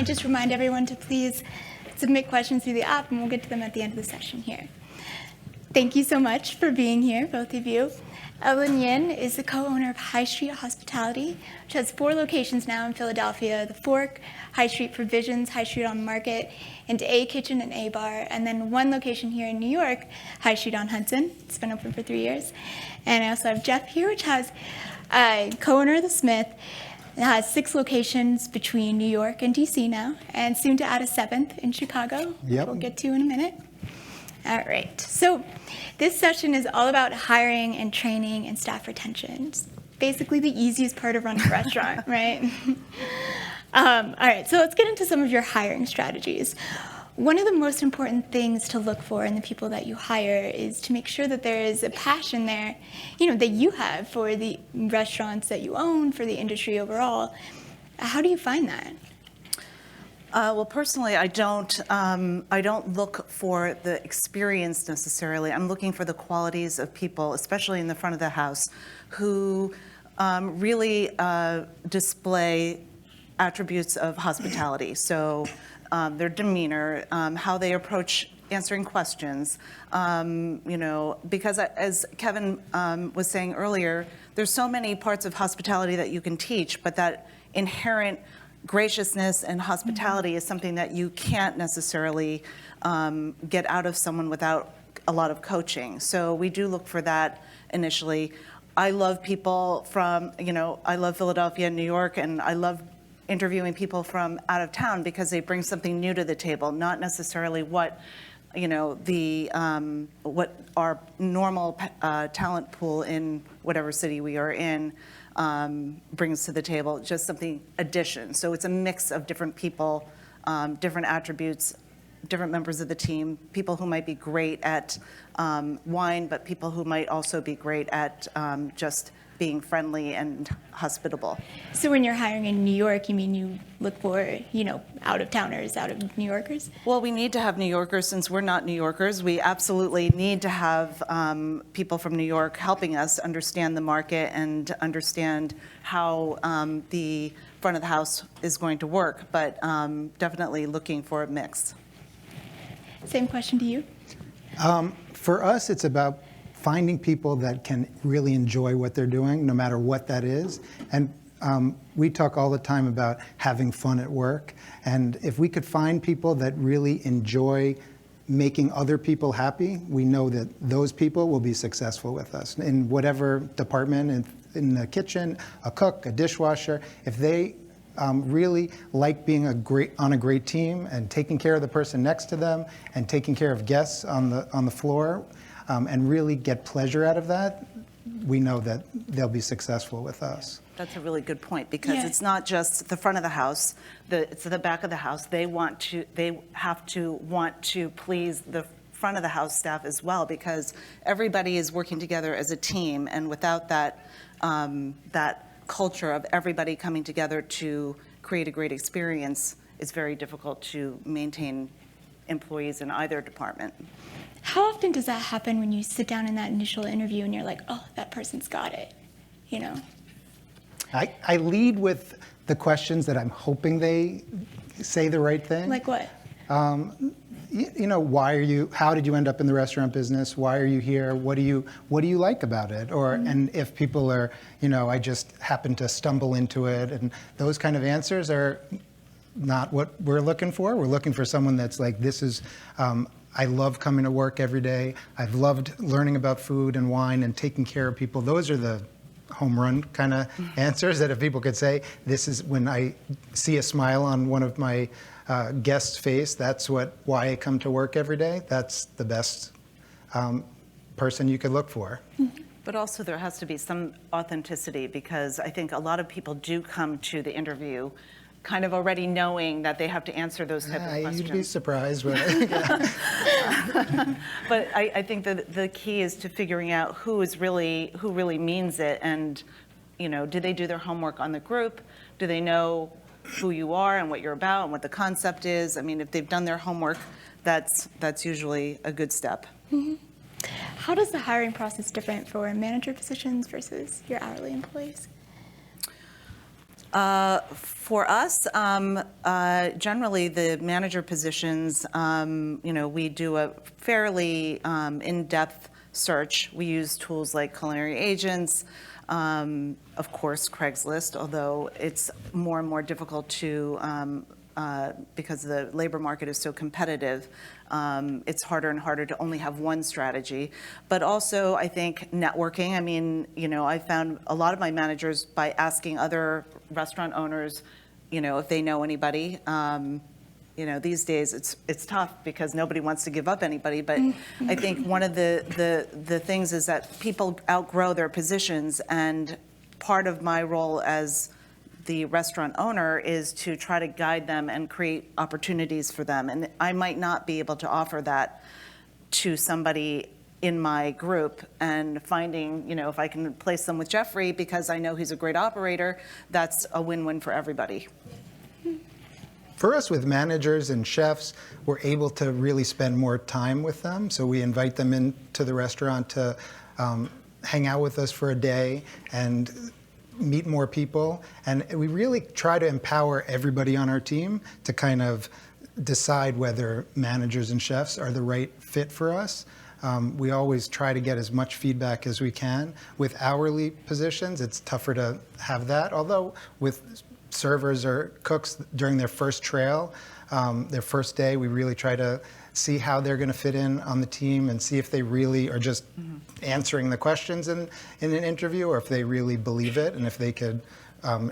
I just remind everyone to please submit questions through the app, and we'll get to them at the end of the session here. Thank you so much for being here, both of you. Ellen Yin is the co-owner of High Street Hospitality, which has 4 locations now in Philadelphia: The Fork, High Street Provisions, High Street on Market, and A Kitchen and A Bar, and then 1 location here in New York, High Street on Hudson. It's been open for 3 years. And I also have Jeff here, which has co-owner of The Smith. It has 6 locations between New York and DC now, and soon to add a 7th in Chicago, which we'll get to in a minute. All right, so this session is all about hiring and training and staff retention. It's basically the easiest part of running a restaurant, right? All right, so let's get into some of your hiring strategies. One of the most important things to look for in the people that you hire is to make sure that there is a passion there, that you have for the restaurants that you own, for the industry overall. How do you find that? Well, personally, I don't look for the experience necessarily. I'm looking for the qualities of people, especially in the front of the house, who really display attributes of hospitality. So their demeanor, how they approach answering questions, because as Kevin was saying earlier, there's so many parts of hospitality that you can teach, but that inherent graciousness and hospitality is something that you can't necessarily get out of someone without a lot of coaching. So we do look for that initially. I love people from, I love Philadelphia and New York, and I love interviewing people from out of town because they bring something new to the table, not necessarily what what our normal talent pool in whatever city we are in brings to the table, just something addition. So it's a mix of different people, different attributes, different members of the team, people who might be great at wine, but people who might also be great at just being friendly and hospitable. So when you're hiring in New York, you mean you look for, out-of-towners, out-of-New Yorkers? Well, we need to have New Yorkers since we're not New Yorkers. We absolutely need to have people from New York helping us understand the market and understand how the front of the house is going to work, but definitely looking for a mix. Same question to you. For us, it's about finding people that can really enjoy what they're doing, no matter what that is. And we talk all the time about having fun at work. And if we could find people that really enjoy making other people happy, we know that those people will be successful with us in whatever department, in the kitchen, a cook, a dishwasher. If they really like being on a great team and taking care of the person next to them and taking care of guests on the floor, and really get pleasure out of that, we know that they'll be successful with us. That's a really good point, because it's not just the front of the house, it's the back of the house. They have to want to please the front of the house staff as well, because everybody is working together as a team, and without that culture of everybody coming together to create a great experience, it's very difficult to maintain employees in either department. How often does that happen when you sit down in that initial interview and you're like, oh, that person's got it, I lead with the questions that I'm hoping they say the right thing. Like what? Why are you, how did you end up in the restaurant business? Why are you here? What do you like about it? Or, and if people are, I just happened to stumble into it, and those kind of answers are not what we're looking for. We're looking for someone that's like, this is, I love coming to work every day. I've loved learning about food and wine and taking care of people. Those are the home run kind of answers that if people could say, this is when I see a smile on one of my guests' face, that's why I come to work every day. That's the best person you could look for. But also there has to be some authenticity, because I think a lot of people do come to the interview kind of already knowing that they have to answer those type of questions. You'd be surprised. But I think that the key is to figuring out who really means it, and do they do their homework on the group? Do they know who you are and what you're about and what the concept is? I mean, if they've done their homework, that's usually a good step. Mm-hmm. How does the hiring process different for manager positions versus your hourly employees? For us, generally the manager positions, we do a fairly in-depth search. We use tools like Culinary Agents, of course Craigslist, although it's more and more difficult to, because the labor market is so competitive, it's harder and harder to only have one strategy. But also, I think networking. I mean, I found a lot of my managers by asking other restaurant owners, if they know anybody. These days it's tough because nobody wants to give up anybody. But I think one of the things is that people outgrow their positions, and part of my role as the restaurant owner is to try to guide them and create opportunities for them. And I might not be able to offer that to somebody in my group, and finding, if I can place them with Jeffrey because I know he's a great operator, that's a win-win for everybody. For us, with managers and chefs, we're able to really spend more time with them. So we invite them into the restaurant to hang out with us for a day and meet more people. And we really try to empower everybody on our team to kind of decide whether managers and chefs are the right fit for us. We always try to get as much feedback as we can. With hourly positions, it's tougher to have that, although with servers or cooks during their first trail, their first day, we really try to see how they're going to fit in on the team and see if they really are just answering the questions in an interview, or if they really believe it, and if they could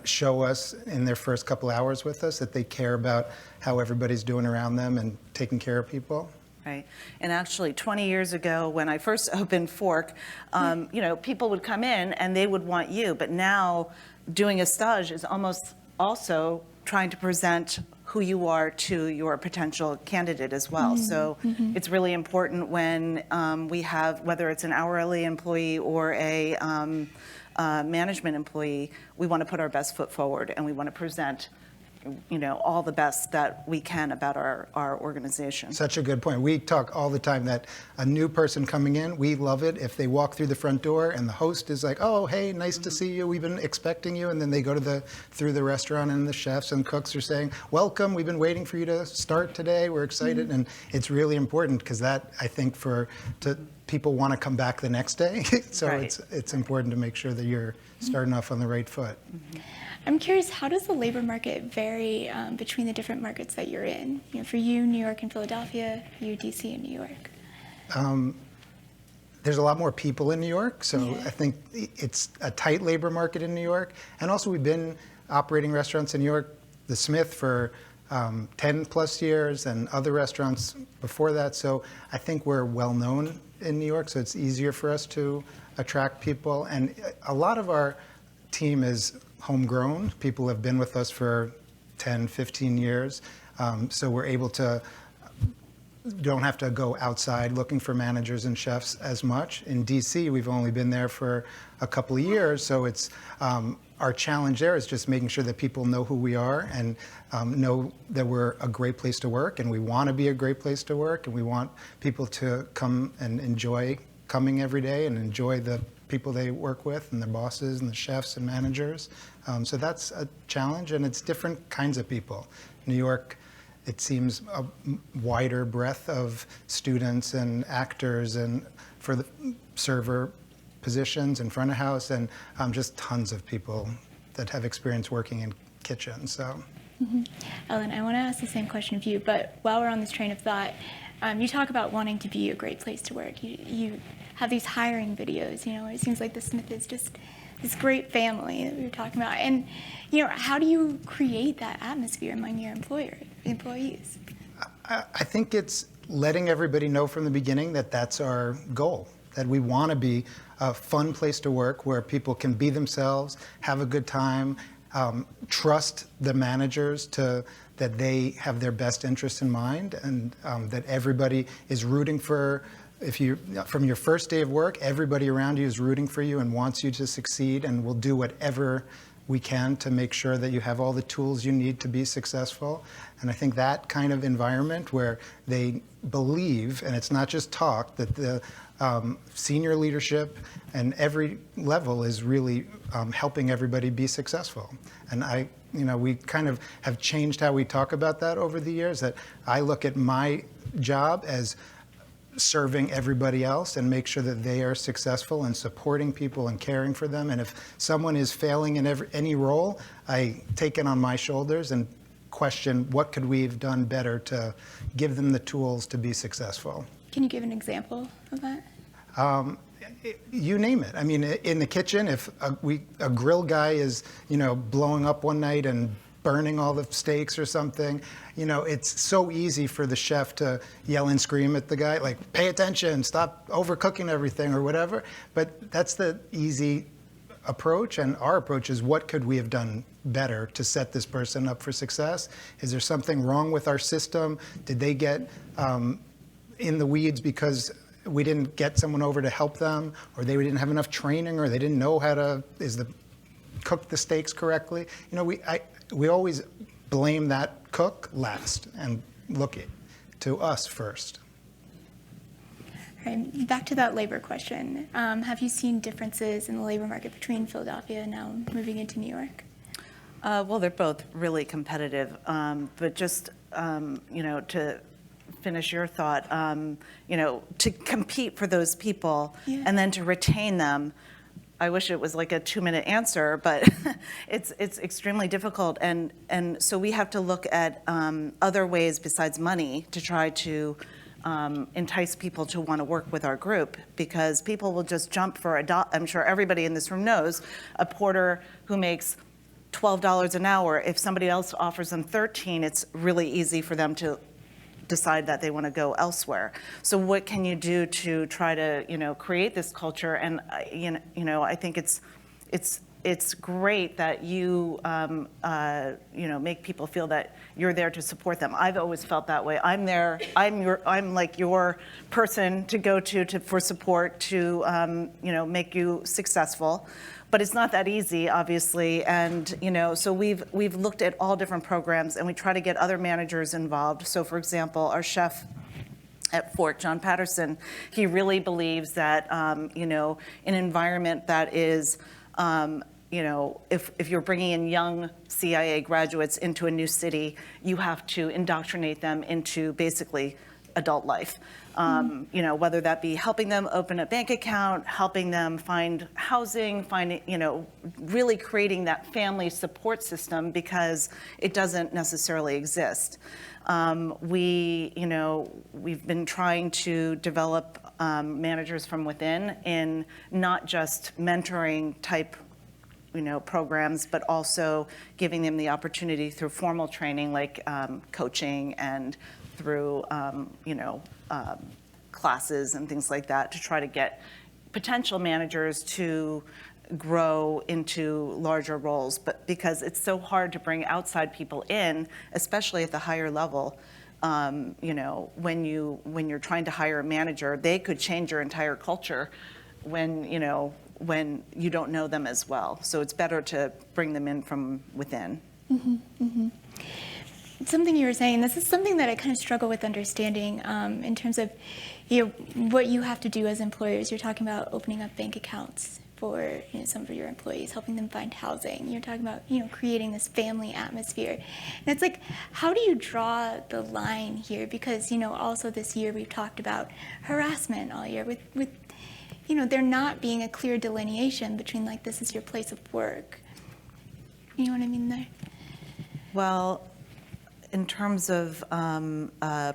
show us in their first couple hours with us that they care about how everybody's doing around them and taking care of people. Right. And actually 20 years ago when I first opened Fork, people would come in and they would want you, but now doing a stage is almost also trying to present who you are to your potential candidate as well. So it's really important when we have, whether it's an hourly employee or a management employee, we want to put our best foot forward, and we want to present all the best that we can about our organization. Such a good point. We talk all the time that a new person coming in, we love it if they walk through the front door and the host is like, oh, hey, nice to see you. We've been expecting you. And then they go to through the restaurant, and the chefs and cooks are saying, welcome. We've been waiting for you to start today. We're excited. And it's really important because that, I think, people want to come back the next day. So Right. it's important to make sure that you're starting off on the right foot. I'm curious, how does the labor market vary between the different markets that you're in? For you, New York and Philadelphia, for you, DC and New York. There's a lot more people in New York, so Yeah. I think it's a tight labor market in New York. And also, we've been operating restaurants in New York, the Smith, for 10 plus years, and other restaurants before that. So I think we're well known in New York, so it's easier for us to attract people. And a lot of our team is homegrown. People have been with us for 10, 15 years. So we're able to, don't have to go outside looking for managers and chefs as much. In DC, we've only been there for a couple of years. So it's, our challenge there is just making sure that people know who we are and know that we're a great place to work, and we want to be a great place to work, and we want people to come and enjoy coming every day and enjoy the people they work with and their bosses and the chefs and managers. So that's a challenge, and it's different kinds of people. New York, it seems a wider breadth of students and actors, and for the server positions in front of house, and just tons of people that have experience working in kitchens. So, Ellen, I want to ask the same question of you, but while we're on this train of thought, you talk about wanting to be a great place to work. You have these hiring videos, it seems like the Smith is just this great family that we were talking about. And, how do you create that atmosphere among your employees? I think it's letting everybody know from the beginning that that's our goal, that we want to be a fun place to work where people can be themselves, have a good time, trust the managers that they have their best interests in mind, and that everybody is rooting for. From your first day of work, everybody around you is rooting for you and wants you to succeed, and will do whatever we can to make sure that you have all the tools you need to be successful. And I think that kind of environment where they believe, and it's not just talk, that the senior leadership and every level is really helping everybody be successful. And we kind of have changed how we talk about that over the years, that I look at my job as serving everybody else and make sure that they are successful and supporting people and caring for them. And if someone is failing in any role, I take it on my shoulders and question what could we have done better to give them the tools to be successful. Can you give an example of that? You name it. I mean, in the kitchen, if a grill guy is, blowing up one night and burning all the steaks or something, it's so easy for the chef to yell and scream at the guy, like, pay attention, stop overcooking everything or whatever. But that's the easy approach, and our approach is what could we have done better to set this person up for success? Is there something wrong with our system? Did they get in the weeds because we didn't get someone over to help them, or they didn't have enough training, or they didn't know how to cook the steaks correctly? We always blame that cook last and look to us first. All right, back to that labor question. Have you seen differences in the labor market between Philadelphia and now moving into New York? Well, they're both really competitive, but just, to finish your thought, to compete for those people and then to retain them. I wish it was like a 2-minute answer, but it's extremely difficult. And so we have to look at other ways besides money to try to entice people to want to work with our group, because people will just jump for I'm sure everybody in this room knows, a porter who makes $12 an hour. If somebody else offers them $13, it's really easy for them to decide that they want to go elsewhere. So what can you do to try to, create this culture? And I think it's great that you make people feel that you're there to support them. I've always felt that way. I'm there. I'm like your person to go to for support to make you successful. But it's not that easy, obviously, and so we've looked at all different programs, and we try to get other managers involved. So, for example, our chef at Fort, John Patterson, he really believes that an environment that is, if you're bringing in young CIA graduates into a new city, you have to indoctrinate them into basically adult life. Whether that be helping them open a bank account, helping them find housing, really creating that family support system, because it doesn't necessarily exist. We've been trying to develop managers from within in not just mentoring type programs, but also giving them the opportunity through formal training like coaching and through classes and things like that, to try to get potential managers to grow into larger roles. But because it's so hard to bring outside people in, especially at the higher level, when you're trying to hire a manager, they could change your entire culture when you don't know them as well. So it's better to bring them in from within. Mm-hmm, mm-hmm. Something you were saying, this is something that I kind of struggle with understanding in terms of what you have to do as employers. You're talking about opening up bank accounts for some of your employees, helping them find housing. You're talking about creating this family atmosphere. And it's like, how do you draw the line here? Because also this year we've talked about harassment all year with there not being a clear delineation between like, this is your place of work. You know what I mean there? Well, in terms of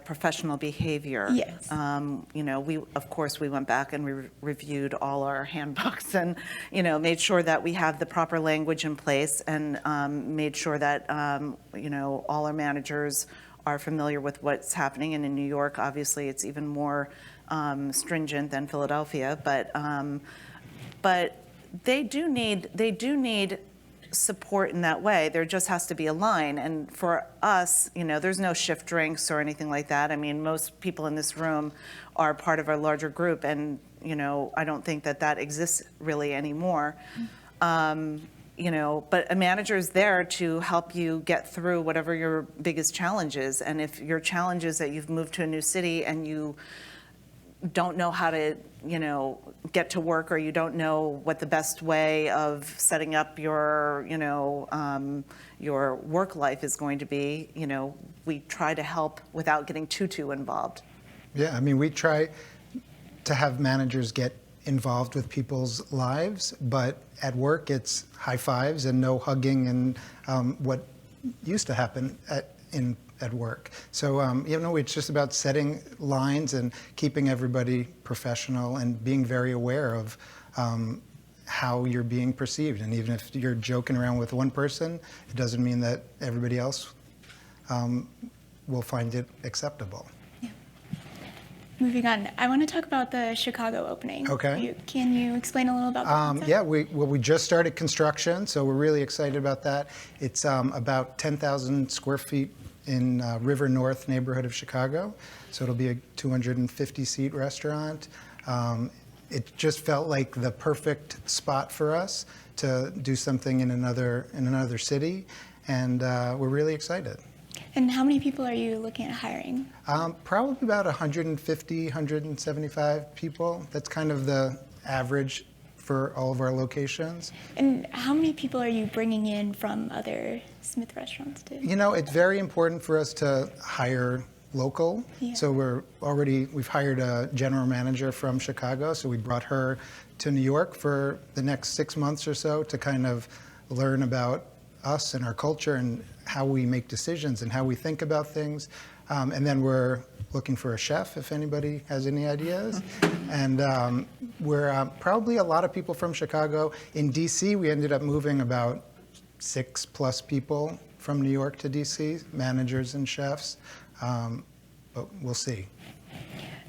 professional behavior, yes. We went back and we reviewed all our handbooks and, made sure that we have the proper language in place, and made sure that, all our managers are familiar with what's happening. And in New York, obviously, it's even more stringent than Philadelphia, but they do need support in that way. There just has to be a line. And for us, there's no shift drinks or anything like that. I mean, most people in this room are part of our larger group, and I don't think that exists really anymore. but a manager is there to help you get through whatever your biggest challenge is. And if your challenge is that you've moved to a new city and you don't know how to, get to work, or you don't know what the best way of setting up your, your work life is going to be, we try to help without getting too involved. Yeah, I mean, we try to have managers get involved with people's lives, but at work it's high fives and no hugging and what used to happen at work. So, it's just about setting lines and keeping everybody professional and being very aware of how you're being perceived. And even if you're joking around with one person, it doesn't mean that everybody else will find it acceptable. Yeah. Moving on, I want to talk about the Chicago opening. Okay. Can you explain a little about that? Yeah, we just started construction, so we're really excited about that. It's about 10,000 square feet in River North neighborhood of Chicago. So it'll be a 250-seat restaurant. It just felt like the perfect spot for us to do something in another city, and we're really excited. And how many people are you looking at hiring? Probably about 150, 175 people. That's kind of the average for all of our locations. And how many people are you bringing in from other Smith restaurants too? It's very important for us to hire local. Yeah. So we've hired a general manager from Chicago, so we brought her to New York for the next 6 months or so to kind of learn about us and our culture and how we make decisions and how we think about things. And then we're looking for a chef if anybody has any ideas. And we're probably a lot of people from Chicago. In DC, we ended up moving about 6+ people from New York to DC, managers and chefs. But we'll see.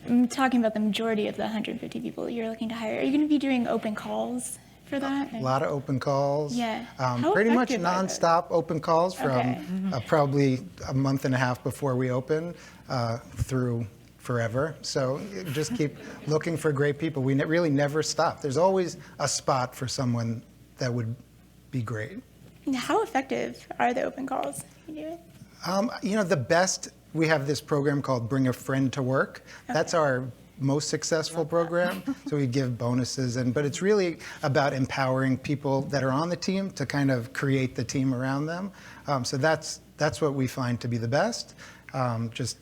I'm talking about the majority of the 150 people you're looking to hire. Are you going to be doing open calls for that? A lot of open calls. Yeah. Pretty much effective are those? nonstop open calls from Okay. probably a month and a half before we open through forever. So just keep looking for great people. We really never stop. There's always a spot for someone that would be great. And how effective are the open calls you do it? The best, we have this program called Bring a Friend to Work. That's our most successful program. So we give bonuses, but it's really about empowering people that are on the team to kind of create the team around them. So that's what we find to be the best. Just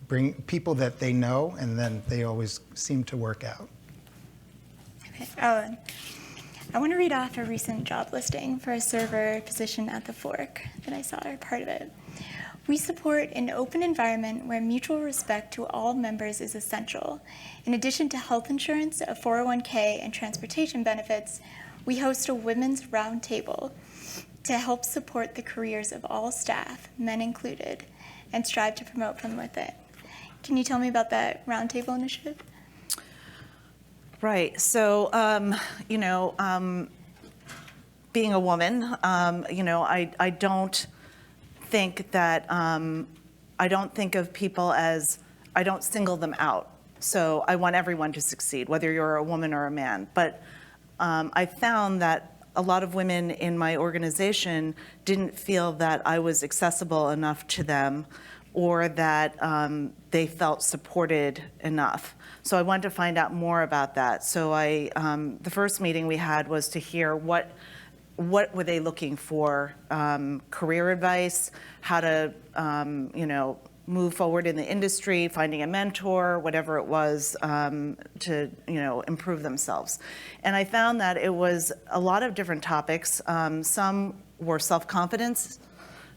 bring people that they know, and then they always seem to work out. Okay. I want to read off a recent job listing for a server position at the Fork that I saw, or part of it. We support an open environment where mutual respect to all members is essential. In addition to health insurance, a 401k, and transportation benefits, we host a women's roundtable to help support the careers of all staff, men included, and strive to promote from within. Can you tell me about that roundtable initiative? Right. So, being a woman, I don't think that I don't think of people as, I don't single them out. So I want everyone to succeed, whether you're a woman or a man. But I found that a lot of women in my organization didn't feel that I was accessible enough to them, or that they felt supported enough. So I wanted to find out more about that. So the first meeting we had was to hear what were they looking for, career advice, how to move forward in the industry, finding a mentor, whatever it was, to improve themselves. And I found that it was a lot of different topics. Some were self-confidence,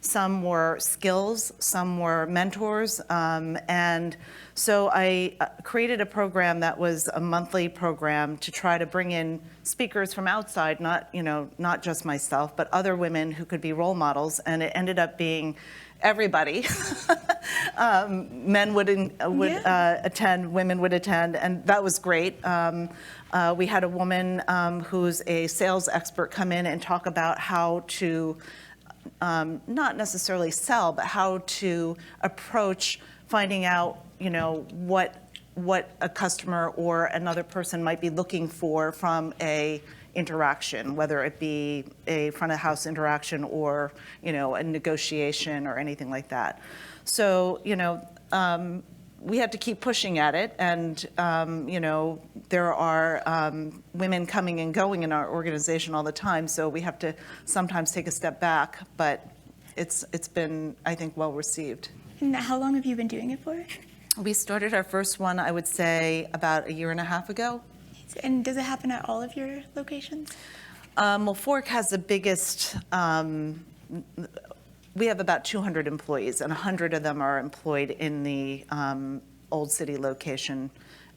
some were skills, some were mentors, and so I created a program that was a monthly program to try to bring in speakers from outside, not just myself, but other women who could be role models, and it ended up being everybody. Men would attend, women would attend, and that was great. We had a woman who's a sales expert come in and talk about how to not necessarily sell, but how to approach finding out, what a customer or another person might be looking for from a interaction, whether it be a front of house interaction or, a negotiation or anything like that. So, we have to keep pushing at it, and there are women coming and going in our organization all the time, so we have to sometimes take a step back, but it's been, I think, well received. And how long have you been doing it for? We started our first one, I would say, about 1.5 years ago. And does it happen at all of your locations? Well, Fork has the biggest, we have about 200 employees, and 100 of them are employed in the Old City location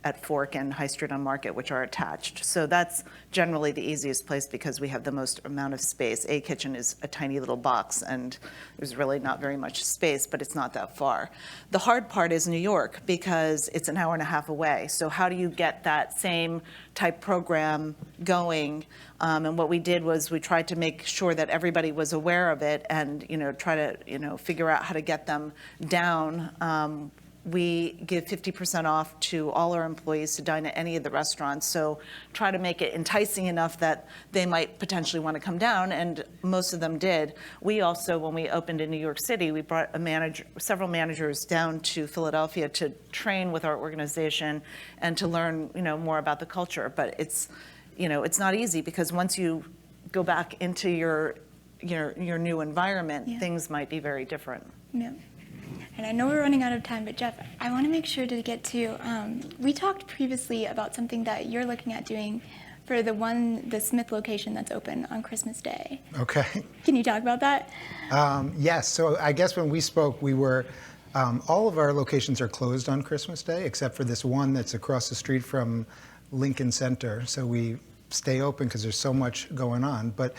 at Fork and High Street on Market, which are attached. So that's generally the easiest place because we have the most amount of space. A Kitchen is a tiny little box, and there's really not very much space, but it's not that far. The hard part is New York, because it's an 1.5 hours away. So how do you get that same type program going? And what we did was we tried to make sure that everybody was aware of it and, try to, figure out how to get them down. We give 50% off to all our employees to dine at any of the restaurants. So try to make it enticing enough that they might potentially want to come down, and most of them did. We also, when we opened in New York City, we brought several managers down to Philadelphia to train with our organization and to learn, more about the culture. But it's not easy, because once you go back into your new environment, things might be very different. Yeah. And I know we're running out of time, but Jeff, I want to make sure to get to, we talked previously about something that you're looking at doing for the Smith location that's open on Christmas Day. Okay. Can you talk about that? Yes, so I guess when we spoke, we were, all of our locations are closed on Christmas Day, except for this one that's across the street from Lincoln Center. So we stay open because there's so much going on. But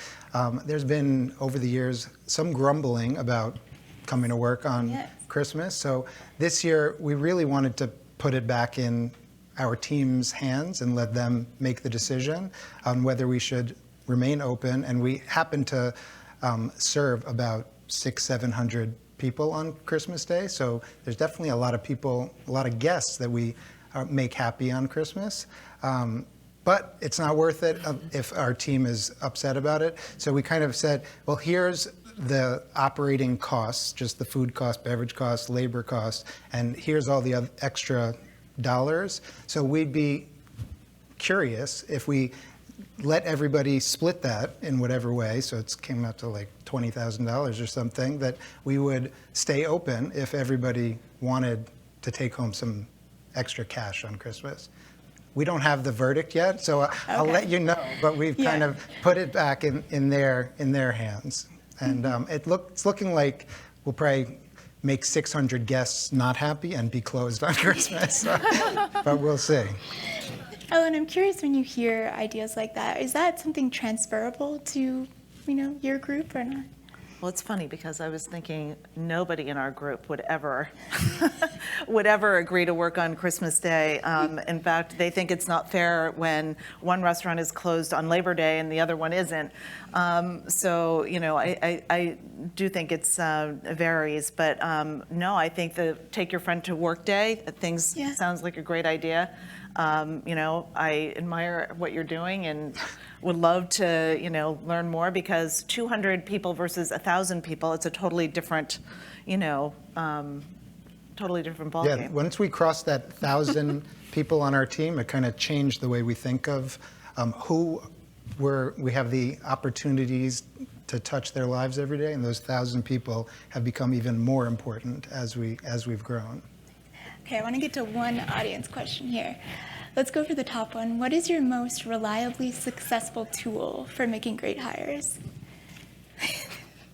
there's been, over the years, some grumbling about coming to work on Christmas. So this year, we really wanted to put it back in our team's hands and let them make the decision on whether we should remain open. And we happen to serve about 600-700 people on Christmas Day. So there's definitely a lot of people, a lot of guests that we make happy on Christmas. But it's not worth it if our team is upset about it. So we kind of said, well, here's the operating costs, just the food costs, beverage costs, labor costs, and here's all the other extra dollars. So we'd be curious if we let everybody split that in whatever way, so it came out to like $20,000 or something, that we would stay open if everybody wanted to take home some extra cash on Christmas. We don't have the verdict yet, so I'll let you know, but we've kind of put it back in their hands. And it's looking like we'll probably make 600 guests not happy and be closed on Christmas, but we'll see. Ellen, I'm curious, when you hear ideas like that, is that something transferable to, your group or not? Well, it's funny because I was thinking nobody in our group would ever agree to work on Christmas Day. In fact, they think it's not fair when one restaurant is closed on Labor Day and the other one isn't. So, I do think it varies, but no, I think the take your friend to work day, sounds like a great idea. I admire what you're doing and would love to, learn more, because 200 people versus 1,000 people, it's a totally different, ballgame. Yeah, once we crossed that 1,000 people on our team, it kind of changed the way we think of who we have the opportunities to touch their lives every day, and those 1,000 people have become even more important as we've grown. Okay, I want to get to one audience question here. Let's go for the top one. What is your most reliably successful tool for making great hires?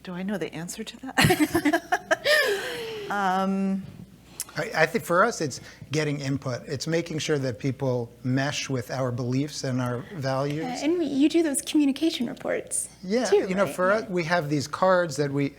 Do I know the answer to that? I think for us, it's getting input. It's making sure that people mesh with our beliefs and our values. And you do those communication reports too, right? For us, we have these cards that we,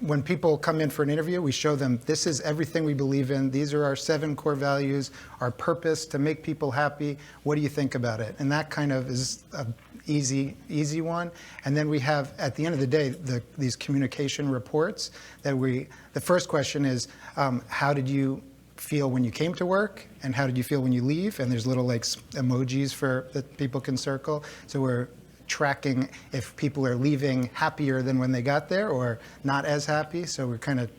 when people come in for an interview, we show them, this is everything we believe in. These are our 7 core values, our purpose to make people happy. What do you think about it? And that kind of is an easy one. And then we have, at the end of the day, these communication reports that the first question is, how did you feel when you came to work, and how did you feel when you leave? And there's little like emojis that people can circle. So we're tracking if people are leaving happier than when they got there or not as happy. So we're kind of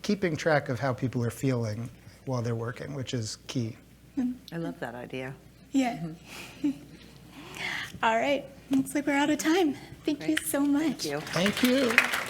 keeping track of how people are feeling while they're working, which is key. I love that idea. Yeah. All right. Looks like we're out of time. Thank you so much. Thank you. Thank you.